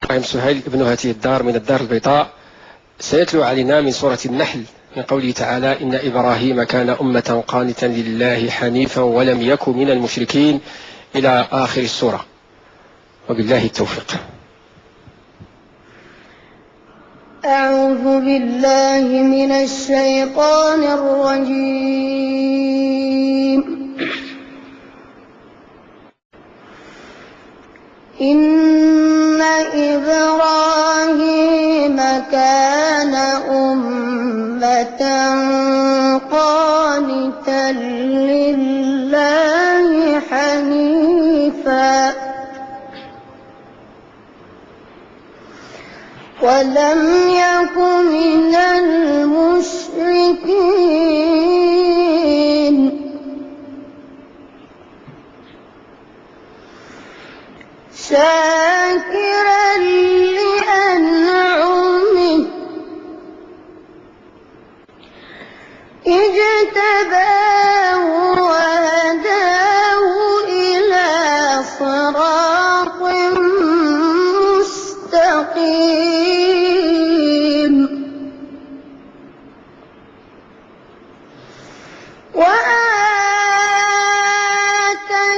إبراهيم سهيل ابن هذه الدار من الدار البيضاء سيتلو علينا من سورة النحل من قوله تعالى: إن إبراهيم كان أمة قانتا لله حنيفا ولم يكن من المشركين إلى آخر السورة، وبالله التوفيق. أعوذ بالله من الشيطان الرجيم. إن إبراهيم كان أمة قانتا لله حنيفا ولم يكن من المشركين شاكرا لأنعمه اجتباه وهداه إلى صراط مستقيم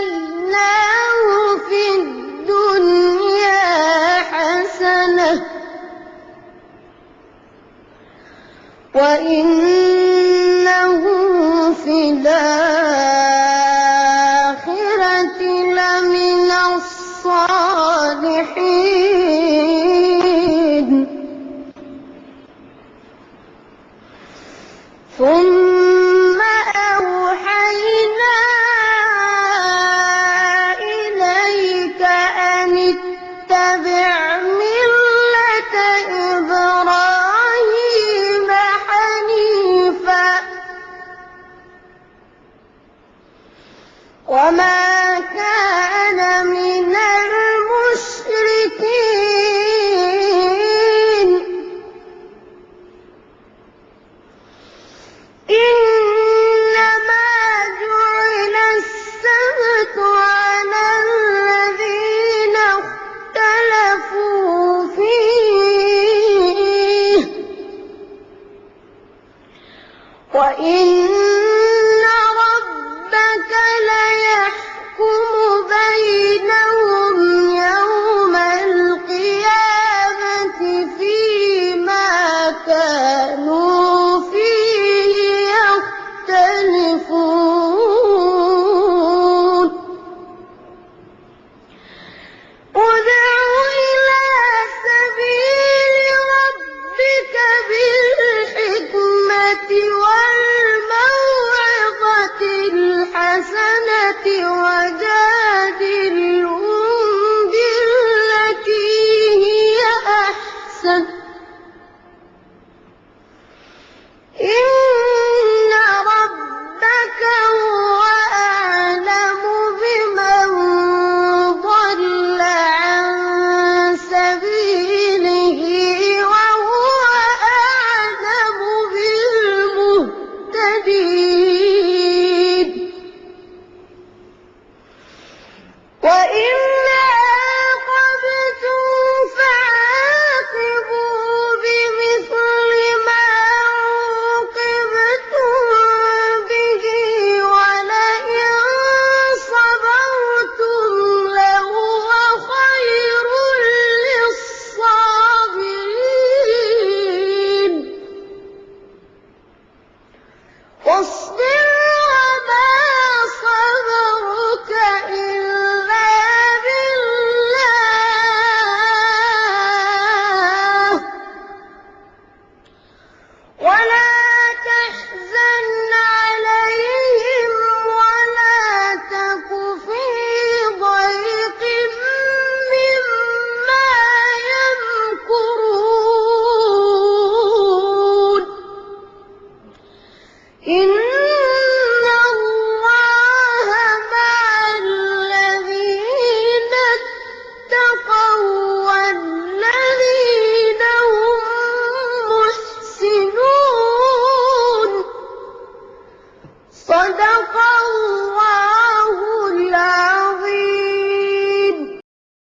وآتيناه في الدنيا حسنة وإنه